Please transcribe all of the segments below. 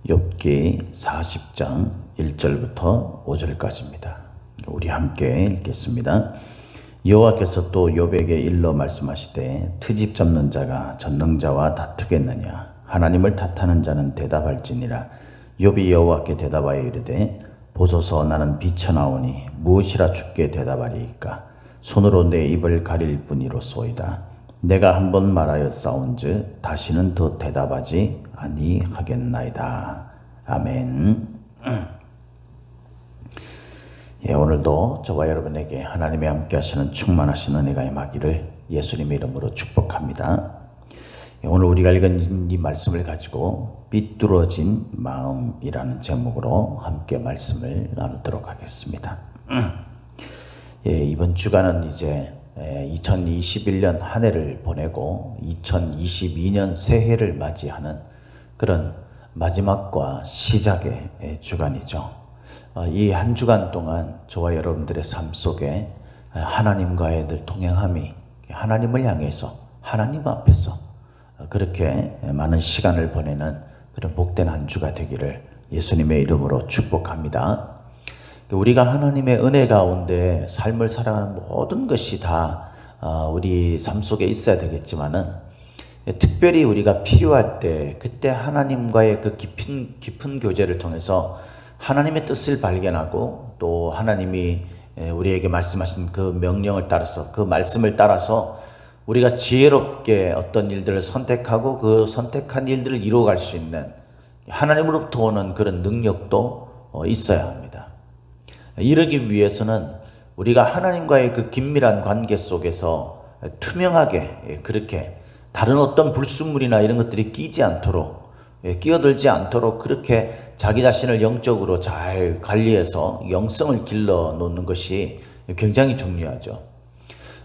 욥기 40장 1절부터 5절까지입니다. 우리 함께 읽겠습니다. 여호와께서 또 욥에게 일러 말씀하시되 트집 잡는 자가 전능자와 다투겠느냐? 하나님을 탓하는 자는 대답할지니라. 욥이 여호와께 대답하여 이르되 보소서, 나는 비쳐나오니 무엇이라 주께 대답하리이까? 손으로 내 입을 가릴 뿐이로소이다. 내가 한번 말하여 싸운즉 다시는 더 대답하지 아니하겠나이다. 아멘. 오늘도 저와 여러분에게 하나님이 함께 하시는 충만하신 은혜가 임하기를 예수님의 이름으로 축복합니다. 오늘 우리가 읽은 이 말씀을 가지고 삐뚤어진 마음이라는 제목으로 함께 말씀을 나누도록 하겠습니다. 이번 주간은 이제 2021년 한 해를 보내고 2022년 새해를 맞이하는 그런 마지막과 시작의 주간이죠. 이 한 주간 동안 저와 여러분들의 삶 속에 하나님과의 늘 동행함이 하나님을 향해서 하나님 앞에서 그렇게 많은 시간을 보내는 그런 복된 한 주가 되기를 예수님의 이름으로 축복합니다. 우리가 하나님의 은혜 가운데 삶을 살아가는 모든 것이 다 우리 삶 속에 있어야 되겠지만은 특별히 우리가 필요할 때 그때 하나님과의 그 깊은 교제를 통해서 하나님의 뜻을 발견하고 또 하나님이 우리에게 말씀하신 그 명령을 따라서 그 말씀을 따라서 우리가 지혜롭게 어떤 일들을 선택하고 그 선택한 일들을 이루어갈 수 있는 하나님으로부터 오는 그런 능력도 있어야 합니다. 이러기 위해서는 우리가 하나님과의 그 긴밀한 관계 속에서 투명하게 그렇게 다른 어떤 불순물이나 이런 것들이 끼지 않도록, 끼어들지 않도록 그렇게 자기 자신을 영적으로 잘 관리해서 영성을 길러 놓는 것이 굉장히 중요하죠.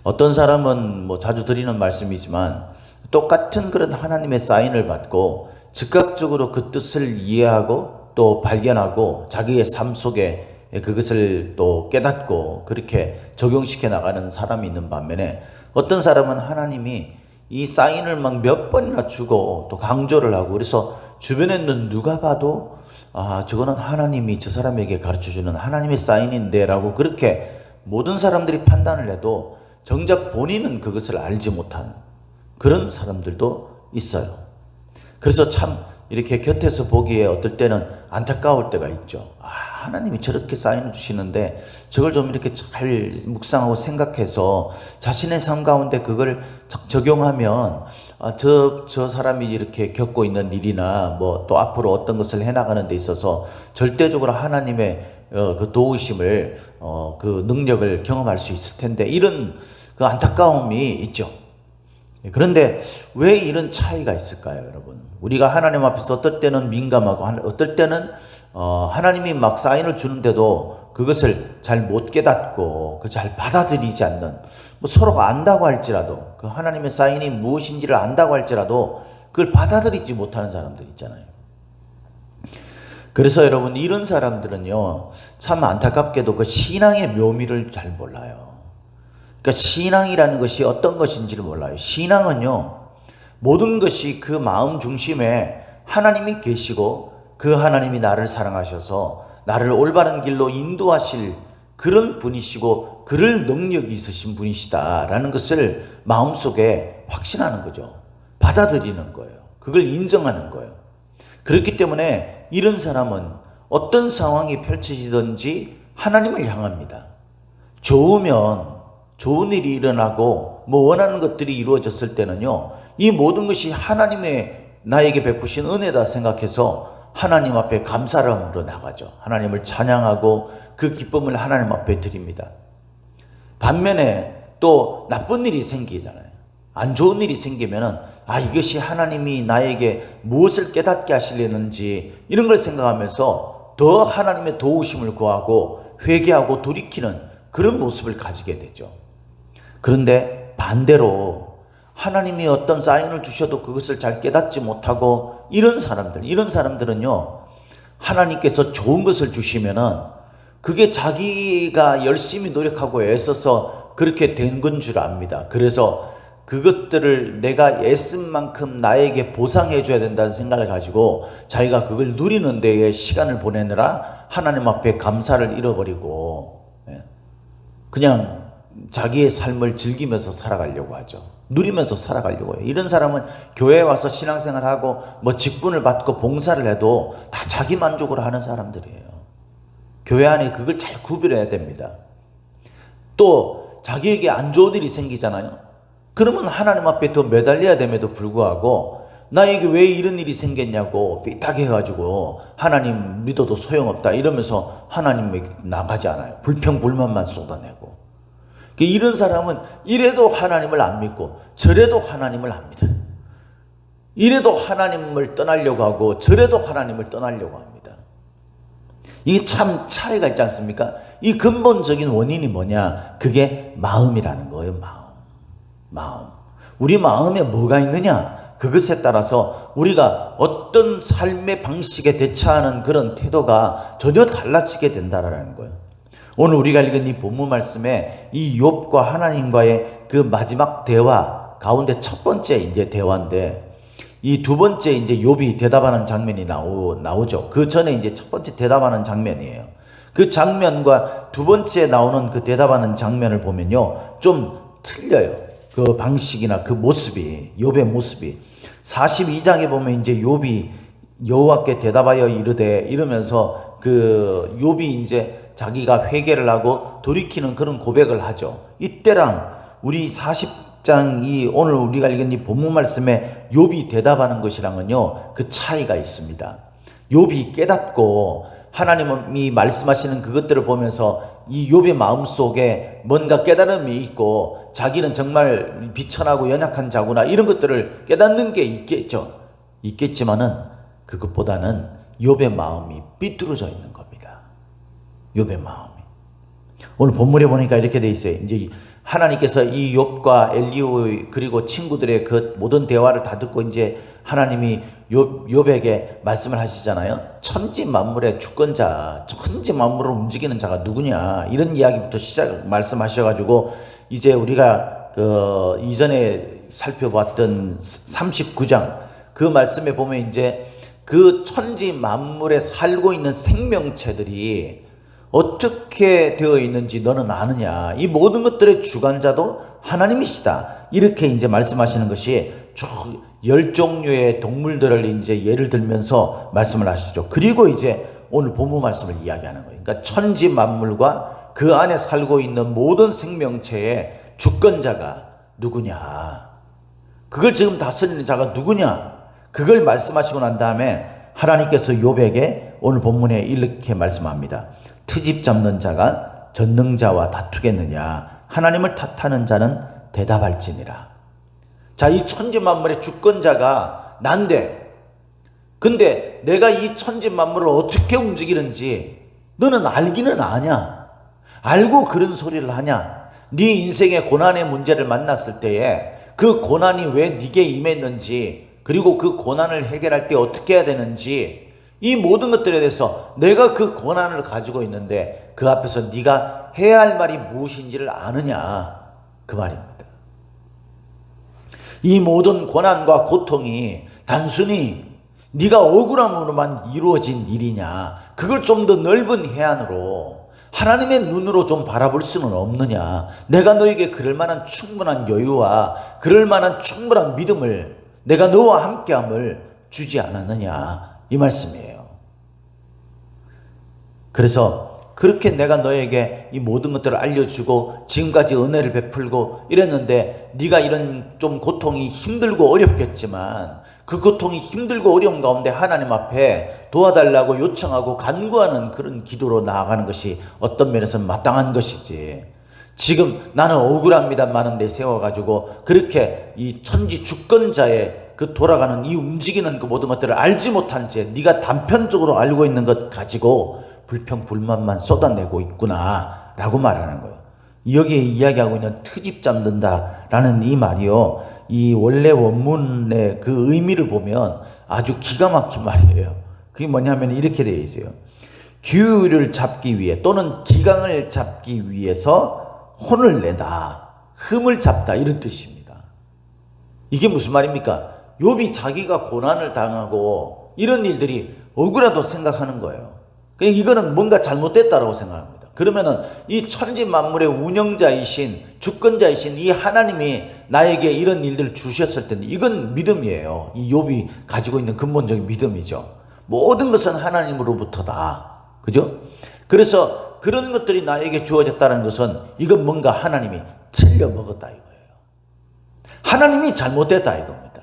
어떤 사람은 자주 드리는 말씀이지만 똑같은 그런 하나님의 사인을 받고 즉각적으로 그 뜻을 이해하고 또 발견하고 자기의 삶 속에 그것을 또 깨닫고 그렇게 적용시켜 나가는 사람이 있는 반면에 어떤 사람은 하나님이 이 사인을 막 몇 번이나 주고 또 강조를 하고 그래서 주변에 있는 누가 봐도 저거는 하나님이 저 사람에게 가르쳐주는 하나님의 사인인데 라고 그렇게 모든 사람들이 판단을 해도 정작 본인은 그것을 알지 못하는 그런 사람들도 있어요. 그래서 참 이렇게 곁에서 보기에 어떨 때는 안타까울 때가 있죠. 하나님이 저렇게 사인을 주시는데 저걸 좀 이렇게 잘 묵상하고 생각해서 자신의 삶 가운데 그걸 적용하면 저 사람이 이렇게 겪고 있는 일이나 또 앞으로 어떤 것을 해나가는 데 있어서 절대적으로 하나님의 그 도우심을 그 능력을 경험할 수 있을 텐데 이런 그 안타까움이 있죠. 그런데 왜 이런 차이가 있을까요, 여러분? 우리가 하나님 앞에서 어떨 때는 민감하고 어떨 때는 하나님이 막 사인을 주는데도 그것을 잘 못 깨닫고 잘 받아들이지 않는 서로가 안다고 할지라도 그 하나님의 사인이 무엇인지를 안다고 할지라도 그걸 받아들이지 못하는 사람들 있잖아요. 그래서 여러분 이런 사람들은요 참 안타깝게도 그 신앙의 묘미를 잘 몰라요. 그러니까 신앙이라는 것이 어떤 것인지를 몰라요. 신앙은요 모든 것이 그 마음 중심에 하나님이 계시고 그 하나님이 나를 사랑하셔서 나를 올바른 길로 인도하실 그런 분이시고 그럴 능력이 있으신 분이시다라는 것을 마음속에 확신하는 거죠. 받아들이는 거예요. 그걸 인정하는 거예요. 그렇기 때문에 이런 사람은 어떤 상황이 펼쳐지든지 하나님을 향합니다. 좋으면 좋은 일이 일어나고 원하는 것들이 이루어졌을 때는요 이 모든 것이 하나님의 나에게 베푸신 은혜다 생각해서 하나님 앞에 감사함으로 나가죠. 하나님을 찬양하고 그 기쁨을 하나님 앞에 드립니다. 반면에 또 나쁜 일이 생기잖아요. 안 좋은 일이 생기면은 이것이 하나님이 나에게 무엇을 깨닫게 하시려는지 이런 걸 생각하면서 더 하나님의 도우심을 구하고 회개하고 돌이키는 그런 모습을 가지게 되죠. 그런데 반대로 하나님이 어떤 사인을 주셔도 그것을 잘 깨닫지 못하고 이런 사람들은요 하나님께서 좋은 것을 주시면은 그게 자기가 열심히 노력하고 애써서 그렇게 된 건 줄 압니다. 그래서 그것들을 내가 애쓴 만큼 나에게 보상해 줘야 된다는 생각을 가지고 자기가 그걸 누리는 데에 시간을 보내느라 하나님 앞에 감사를 잃어버리고 그냥 자기의 삶을 즐기면서 살아가려고 하죠. 누리면서 살아가려고 해요. 이런 사람은 교회에 와서 신앙생활하고 뭐 직분을 받고 봉사를 해도 다 자기 만족으로 하는 사람들이에요. 교회 안에 그걸 잘 구별해야 됩니다. 또 자기에게 안 좋은 일이 생기잖아요. 그러면 하나님 앞에 더 매달려야 됨에도 불구하고 나에게 왜 이런 일이 생겼냐고 삐딱해 가지고 하나님 믿어도 소용없다 이러면서 하나님에게 나가지 않아요. 불평불만만 쏟아내고. 이런 사람은 이래도 하나님을 안 믿고 저래도 하나님을 안 믿어요. 이래도 하나님을 떠나려고 하고 저래도 하나님을 떠나려고 합니다. 이게 참 차이가 있지 않습니까? 이 근본적인 원인이 뭐냐? 그게 마음이라는 거예요. 마음. 우리 마음에 뭐가 있느냐? 그것에 따라서 우리가 어떤 삶의 방식에 대처하는 그런 태도가 전혀 달라지게 된다라는 거예요. 오늘 우리가 읽은 이 본문 말씀에 이 욥과 하나님과의 그 마지막 대화 가운데 첫 번째 이제 대화인데 이 두 번째 이제 욥이 대답하는 장면이 나오죠. 그 전에 이제 첫 번째 대답하는 장면이에요. 그 장면과 두 번째 나오는 그 대답하는 장면을 보면요. 좀 틀려요. 그 방식이나 그 모습이, 욥의 모습이. 42장에 보면 이제 욥이 여호와께 대답하여 이르되 이러면서 그 욥이 이제 자기가 회개를 하고 돌이키는 그런 고백을 하죠. 이때랑 우리 40장 이 오늘 우리가 읽은 이 본문 말씀에 욥이 대답하는 것이랑은요, 그 차이가 있습니다. 욥이 깨닫고 하나님이 말씀하시는 그것들을 보면서 이 욥의 마음속에 뭔가 깨달음이 있고 자기는 정말 비천하고 연약한 자구나 이런 것들을 깨닫는 게 있겠지만은 그것보다는 욥의 마음이 삐뚤어져 있는 겁니다. 욥의 마음이. 오늘 본문에 보니까 이렇게 돼 있어요. 이제 하나님께서 이 욥과 엘리후 그리고 친구들의 그 모든 대화를 다 듣고 이제 하나님이 욥에게 말씀을 하시잖아요. 천지 만물의 주권자, 천지 만물을 움직이는 자가 누구냐 이런 이야기부터 말씀하셔가지고 이제 우리가 그 이전에 살펴봤던 39장 그 말씀에 보면 이제 그 천지 만물에 살고 있는 생명체들이 어떻게 되어 있는지 너는 아느냐. 이 모든 것들의 주관자도 하나님이시다. 이렇게 이제 말씀하시는 것이 쭉 10종류의 동물들을 이제 예를 들면서 말씀을 하시죠. 그리고 이제 오늘 본문 말씀을 이야기하는 거예요. 그러니까 천지 만물과 그 안에 살고 있는 모든 생명체의 주권자가 누구냐. 그걸 지금 다스리는 자가 누구냐. 그걸 말씀하시고 난 다음에 하나님께서 욥에게 오늘 본문에 이렇게 말씀합니다. 트집 잡는 자가 전능자와 다투겠느냐. 하나님을 탓하는 자는 대답할지니라. 자, 이 천지 만물의 주권자가 난데, 근데 내가 이 천지 만물을 어떻게 움직이는지 너는 알기는 아냐. 알고 그런 소리를 하냐. 네 인생의 고난의 문제를 만났을 때에 그 고난이 왜 네게 임했는지, 그리고 그 고난을 해결할 때 어떻게 해야 되는지, 이 모든 것들에 대해서 내가 그 고난을 가지고 있는데 그 앞에서 네가 해야 할 말이 무엇인지를 아느냐, 그 말입니다. 이 모든 고난과 고통이 단순히 네가 억울함으로만 이루어진 일이냐, 그걸 좀 더 넓은 해안으로 하나님의 눈으로 좀 바라볼 수는 없느냐. 내가 너에게 그럴 만한 충분한 여유와 그럴 만한 충분한 믿음을, 내가 너와 함께함을 주지 않았느냐, 이 말씀이에요. 그래서 그렇게 내가 너에게 이 모든 것들을 알려주고 지금까지 은혜를 베풀고 이랬는데 네가 이런 좀 고통이 힘들고 어렵겠지만 그 고통이 힘들고 어려운 가운데 하나님 앞에 도와달라고 요청하고 간구하는 그런 기도로 나아가는 것이 어떤 면에서는 마땅한 것이지, 지금 나는 억울합니다만은 내세워가지고 그렇게 이 천지 주권자의 그 돌아가는 이 움직이는 그 모든 것들을 알지 못한 채 네가 단편적으로 알고 있는 것 가지고 불평불만만 쏟아내고 있구나 라고 말하는 거예요. 여기에 이야기하고 있는 트집 잡는다 라는 이 말이요, 이 원래 원문의 그 의미를 보면 아주 기가 막힌 말이에요. 그게 뭐냐면 이렇게 되어 있어요. 규를 잡기 위해 또는 기강을 잡기 위해서 혼을 내다, 흠을 잡다, 이런 뜻입니다. 이게 무슨 말입니까? 욥이 자기가 고난을 당하고 이런 일들이 억울하다고 생각하는 거예요. 그러니까 이거는 뭔가 잘못됐다라고 생각합니다. 그러면은 이 천지 만물의 운영자이신 주권자이신 이 하나님이 나에게 이런 일들을 주셨을 텐데 이건 믿음이에요. 이 욥이 가지고 있는 근본적인 믿음이죠. 모든 것은 하나님으로부터다. 그죠? 그래서 그런 것들이 나에게 주어졌다는 것은 이건 뭔가 하나님이 틀려 먹었다 이거예요. 하나님이 잘못됐다 이겁니다.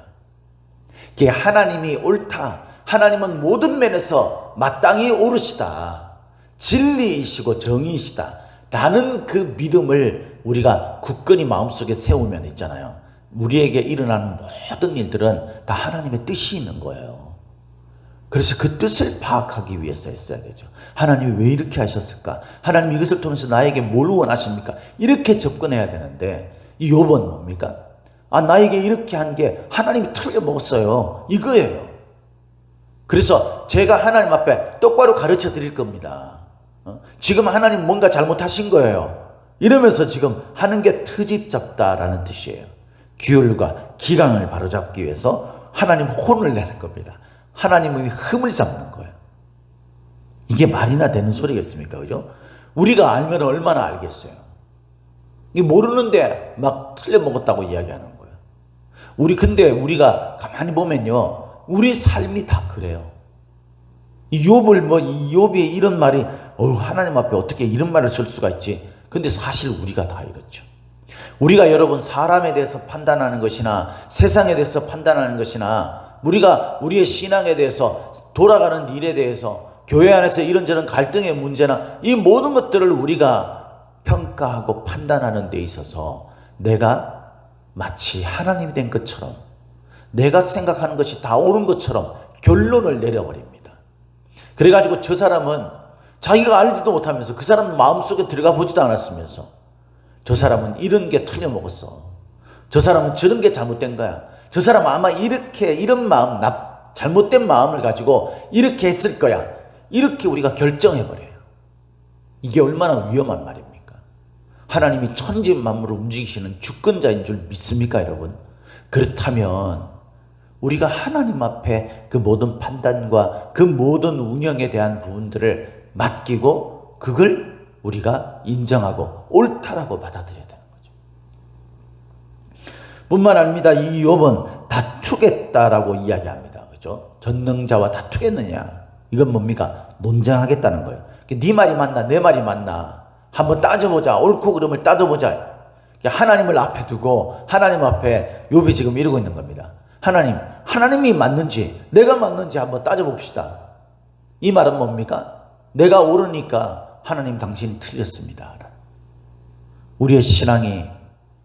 그게 하나님이 옳다. 하나님은 모든 면에서 마땅히 옳으시다. 진리이시고 정의이시다. 라는 그 믿음을 우리가 굳건히 마음속에 세우면 있잖아요. 우리에게 일어나는 모든 일들은 다 하나님의 뜻이 있는 거예요. 그래서 그 뜻을 파악하기 위해서 했어야 되죠. 하나님이 왜 이렇게 하셨을까? 하나님 이것을 통해서 나에게 뭘 원하십니까? 이렇게 접근해야 되는데 이 욥은 뭡니까? 나에게 이렇게 한 게 하나님이 틀려 먹었어요. 이거예요. 그래서 제가 하나님 앞에 똑바로 가르쳐 드릴 겁니다. 지금 하나님 뭔가 잘못하신 거예요. 이러면서 지금 하는 게 트집 잡다라는 뜻이에요. 규율과 기강을 바로잡기 위해서 하나님 혼을 내는 겁니다. 하나님의 흠을 잡는 거예요. 이게 말이나 되는 소리겠습니까? 그죠? 우리가 알면 얼마나 알겠어요. 이게 모르는데 막 틀려먹었다고 이야기하는 거예요. 근데 우리가 가만히 보면요. 우리 삶이 다 그래요. 이 욥이 이런 말이, 하나님 앞에 어떻게 이런 말을 쓸 수가 있지? 근데 사실 우리가 다 이렇죠. 우리가 여러분 사람에 대해서 판단하는 것이나 세상에 대해서 판단하는 것이나 우리가 우리의 신앙에 대해서 돌아가는 일에 대해서 교회 안에서 이런저런 갈등의 문제나 이 모든 것들을 우리가 평가하고 판단하는 데 있어서 내가 마치 하나님이 된 것처럼 내가 생각하는 것이 다 옳은 것처럼 결론을 내려버립니다. 그래가지고 저 사람은 자기가 알지도 못하면서 그 사람 마음속에 들어가 보지도 않았으면서 저 사람은 이런 게 틀려먹었어. 저 사람은 저런 게 잘못된 거야. 저 사람은 아마 이런 마음, 잘못된 마음을 가지고 이렇게 했을 거야. 이렇게 우리가 결정해버려요. 이게 얼마나 위험한 말입니까? 하나님이 천지 만물을 움직이시는 주권자인 줄 믿습니까, 여러분? 그렇다면 우리가 하나님 앞에 그 모든 판단과 그 모든 운영에 대한 부분들을 맡기고 그걸 우리가 인정하고 옳다라고 받아들여야 되는 거죠. 뿐만 아닙니다. 이 욥은 다투겠다라고 이야기합니다. 그죠? 전능자와 다투겠느냐? 이건 뭡니까? 논쟁하겠다는 거예요. 네 말이 맞나? 내 말이 맞나? 한번 따져보자. 옳고 그름을 따져보자. 하나님을 앞에 두고 하나님 앞에 욥이 지금 이러고 있는 겁니다. 하나님이 맞는지 내가 맞는지 한번 따져봅시다. 이 말은 뭡니까? 내가 옳으니까 하나님 당신이 틀렸습니다. 우리의 신앙이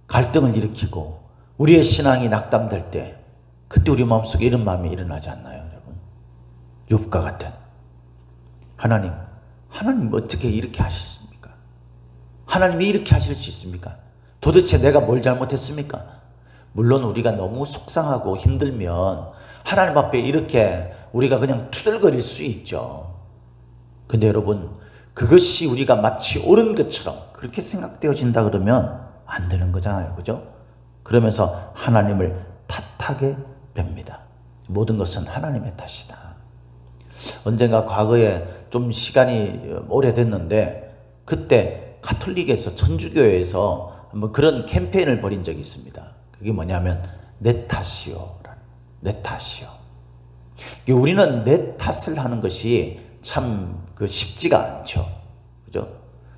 갈등을 일으키고 우리의 신앙이 낙담될 때 그때 우리 마음속에 이런 마음이 일어나지 않나요, 여러분? 욥과 같은 하나님 어떻게 이렇게 하셨습니까? 하나님이 이렇게 하실 수 있습니까? 도대체 내가 뭘 잘못했습니까? 물론 우리가 너무 속상하고 힘들면 하나님 앞에 이렇게 우리가 그냥 투덜거릴 수 있죠. 근데 여러분, 그것이 우리가 마치 옳은 것처럼 그렇게 생각되어진다 그러면 안 되는 거잖아요. 그죠? 그러면서 하나님을 탓하게 됩니다. 모든 것은 하나님의 탓이다. 언젠가 과거에 좀 시간이 오래됐는데 그때 가톨릭에서 천주교에서 한번 그런 캠페인을 벌인 적이 있습니다. 그게 뭐냐면 내 탓이요. 내 탓이요. 우리는 내 탓을 하는 것이 참 쉽지가 않죠. 그죠?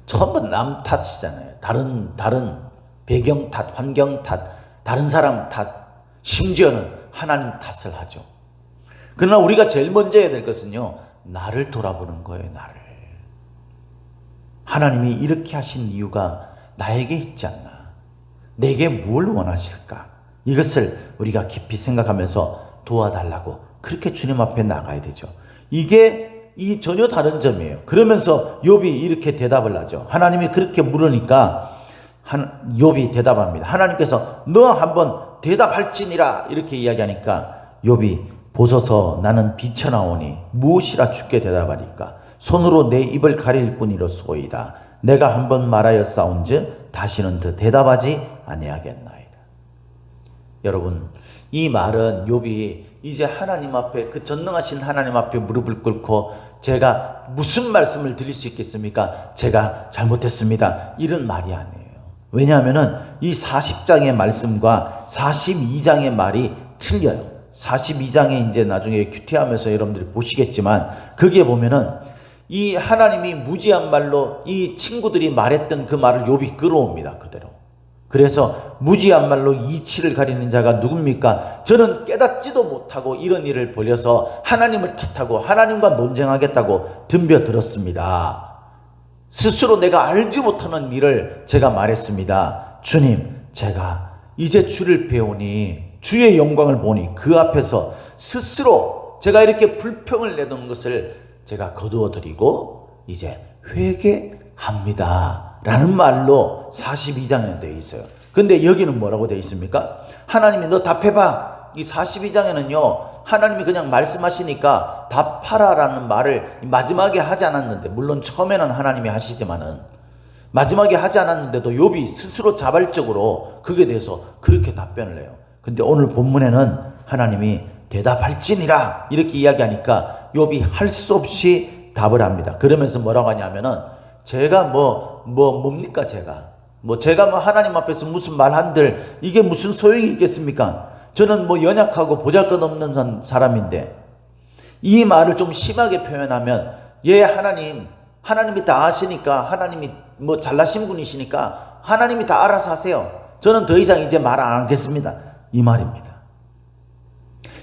전부 남 탓이잖아요. 다른 배경 탓, 환경 탓, 다른 사람 탓, 심지어는 하나님 탓을 하죠. 그러나 우리가 제일 먼저 해야 될 것은요, 나를 돌아보는 거예요. 나를. 하나님이 이렇게 하신 이유가 나에게 있지 않나? 내게 뭘 원하실까? 이것을 우리가 깊이 생각하면서 도와달라고 그렇게 주님 앞에 나가야 되죠. 이게 전혀 다른 점이에요. 그러면서 욥이 이렇게 대답을 하죠. 하나님이 그렇게 물으니까 욥이 대답합니다. 하나님께서 너 한번 대답할지니라 이렇게 이야기하니까 욥이 보소서 나는 비천하오니 무엇이라 주께 대답하리까? 손으로 내 입을 가릴 뿐이로소이다. 내가 한번 말하여 싸운즉 다시는 더 대답하지 아니하겠나이다. 여러분, 이 말은 욥이 이제 하나님 앞에, 그 전능하신 하나님 앞에 무릎을 꿇고 제가 무슨 말씀을 드릴 수 있겠습니까? 제가 잘못했습니다, 이런 말이 아니에요. 왜냐하면 이 40장의 말씀과 42장의 말이 틀려요. 42장에 이제 나중에 큐티하면서 여러분들이 보시겠지만, 거기에 보면은 이 하나님이 무지한 말로 이 친구들이 말했던 그 말을 욥이 끌어옵니다, 그대로. 그래서 무지한 말로 이치를 가리는 자가 누굽니까? 저는 깨닫지도 못하고 이런 일을 벌여서 하나님을 탓하고 하나님과 논쟁하겠다고 덤벼들었습니다. 스스로 내가 알지 못하는 일을 제가 말했습니다. 주님, 제가 이제 주를 배우니, 주의 영광을 보니 그 앞에서 스스로 제가 이렇게 불평을 내던 것을 제가 거두어드리고 이제 회개합니다 라는 말로 42장에 되어 있어요. 근데 여기는 뭐라고 되어 있습니까? 하나님이 너 답해봐. 이 42장에는요 하나님이 그냥 말씀하시니까 답하라 라는 말을 마지막에 하지 않았는데, 물론 처음에는 하나님이 하시지만은 마지막에 하지 않았는데도 욥이 스스로 자발적으로 그에 대해서 그렇게 답변을 해요. 근데 오늘 본문에는 하나님이 대답할지니라 이렇게 이야기하니까 욥이 할 수 없이 답을 합니다. 그러면서 뭐라고 하냐면은, 제가 뭡니까? 제가 하나님 앞에서 무슨 말 한들 이게 무슨 소용이 있겠습니까? 저는 연약하고 보잘것없는 사람인데, 이 말을 좀 심하게 표현하면, 예, 하나님이 다 아시니까, 하나님이 잘나신 분이시니까 하나님이 다 알아서 하세요. 저는 더 이상 이제 말 안 하겠습니다, 이 말입니다.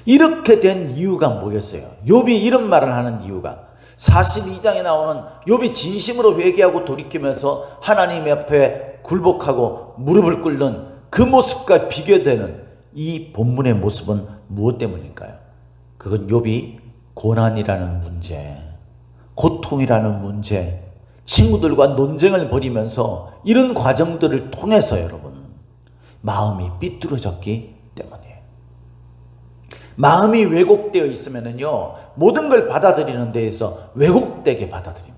이렇게 된 이유가 뭐겠어요? 욥이 이런 말을 하는 이유가, 42장에 나오는 욥이 진심으로 회개하고 돌이키면서 하나님 앞에 굴복하고 무릎을 꿇는 그 모습과 비교되는 이 본문의 모습은 무엇 때문일까요? 그건 욥이 고난이라는 문제, 고통이라는 문제, 친구들과 논쟁을 벌이면서 이런 과정들을 통해서 여러분 마음이 삐뚤어졌기 때문이에요. 마음이 왜곡되어 있으면요 모든 걸 받아들이는 데에서 왜곡되게 받아들입니다.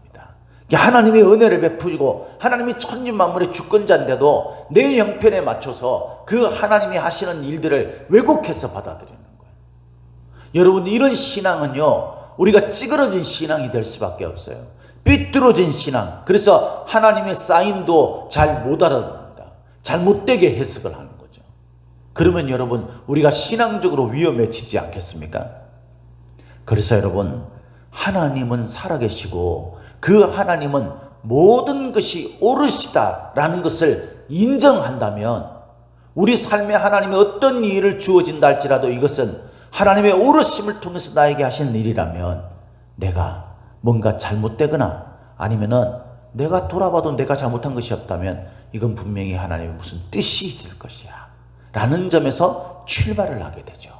하나님의 은혜를 베푸고 하나님이 천지만물의 주권자인데도 내 형편에 맞춰서 그 하나님이 하시는 일들을 왜곡해서 받아들이는 거예요. 여러분, 이런 신앙은요 우리가 찌그러진 신앙이 될 수밖에 없어요. 삐뚤어진 신앙. 그래서 하나님의 사인도 잘 못 알아듣는다, 잘못되게 해석을 하는 거죠. 그러면 여러분, 우리가 신앙적으로 위험해지지 않겠습니까? 그래서 여러분, 하나님은 살아계시고 그 하나님은 모든 것이 옳으시다라는 것을 인정한다면, 우리 삶에 하나님의 어떤 일을 주어진다 할지라도 이것은 하나님의 옳으심을 통해서 나에게 하시는 일이라면, 내가 뭔가 잘못되거나 아니면은 내가 돌아봐도 내가 잘못한 것이 없다면 이건 분명히 하나님의 무슨 뜻이 있을 것이야 라는 점에서 출발을 하게 되죠.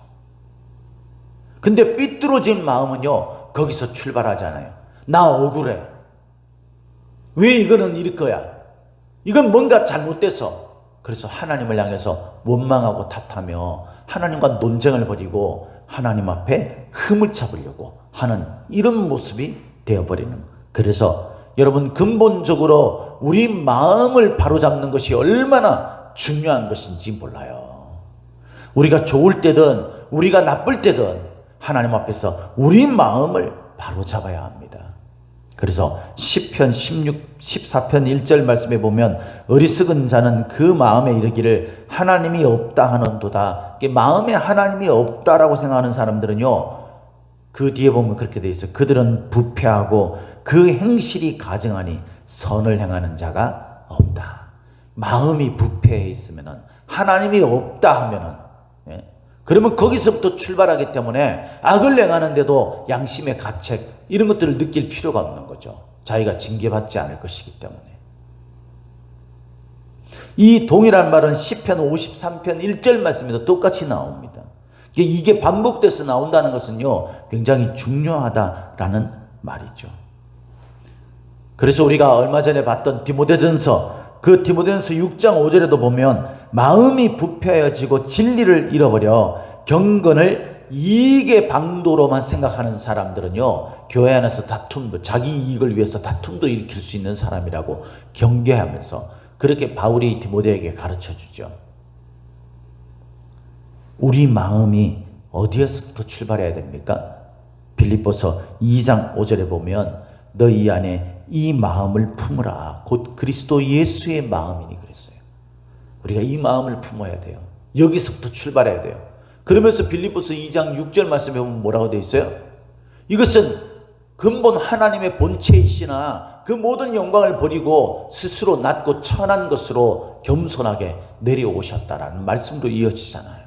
근데 삐뚤어진 마음은요 거기서 출발하잖아요. 나 억울해. 왜 이거는 이럴 거야? 이건 뭔가 잘못돼서. 그래서 하나님을 향해서 원망하고 탓하며 하나님과 논쟁을 벌이고 하나님 앞에 흠을 잡으려고 하는 이런 모습이 되어버리는. 그래서 여러분, 근본적으로 우리 마음을 바로잡는 것이 얼마나 중요한 것인지 몰라요. 우리가 좋을 때든 우리가 나쁠 때든 하나님 앞에서 우리 마음을 바로잡아야 합니다. 그래서 시편 14편 1절 말씀에 보면, 어리석은 자는 그 마음에 이르기를 하나님이 없다 하는도다. 마음에 하나님이 없다라고 생각하는 사람들은요, 그 뒤에 보면 그렇게 돼 있어요. 그들은 부패하고 그 행실이 가증하니 선을 행하는 자가 없다. 마음이 부패해 있으면은, 하나님이 없다 하면은, 그러면 거기서부터 출발하기 때문에 악을 행하는데도 양심의 가책 이런 것들을 느낄 필요가 없는 거죠. 자기가 징계받지 않을 것이기 때문에. 이 동일한 말은 시편 53편 1절 말씀에도 똑같이 나옵니다. 이게 반복돼서 나온다는 것은요 굉장히 중요하다라는 말이죠. 그래서 우리가 얼마 전에 봤던 디모데전서, 그 디모데전서 6장 5절에도 보면, 마음이 부패해지고 진리를 잃어버려 경건을 이익의 방도로만 생각하는 사람들은요 교회 안에서 다툼도, 자기 이익을 위해서 다툼도 일으킬 수 있는 사람이라고 경계하면서 그렇게 바울이 디모데에게 가르쳐 주죠. 우리 마음이 어디에서부터 출발해야 됩니까? 빌립보서 2장 5절에 보면 너희 안에 이 마음을 품으라. 곧 그리스도 예수의 마음이니 그랬어요. 우리가 이 마음을 품어야 돼요. 여기서부터 출발해야 돼요. 그러면서 빌립보서 2장 6절 말씀에 보면 뭐라고 되어 있어요? 이것은 근본 하나님의 본체이시나 그 모든 영광을 버리고 스스로 낮고 천한 것으로 겸손하게 내려오셨다라는 말씀도 이어지잖아요.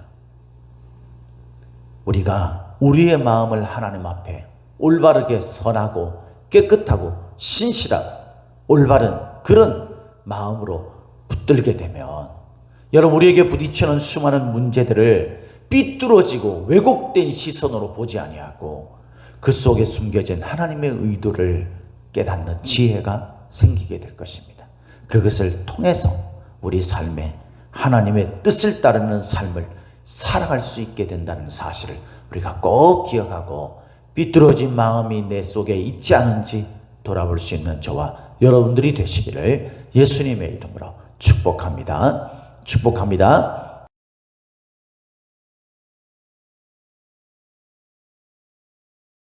우리가 우리의 마음을 하나님 앞에 올바르게 선하고 깨끗하고 신실하고 올바른 그런 마음으로 붙들게 되면 여러분 우리에게 부딪히는 수많은 문제들을 삐뚤어지고 왜곡된 시선으로 보지 아니하고 그 속에 숨겨진 하나님의 의도를 깨닫는 지혜가 생기게 될 것입니다. 그것을 통해서 우리 삶에 하나님의 뜻을 따르는 삶을 살아갈 수 있게 된다는 사실을 우리가 꼭 기억하고 삐뚤어진 마음이 내 속에 있지 않은지 돌아볼 수 있는 저와 여러분들이 되시기를 예수님의 이름으로 축복합니다. 축복합니다.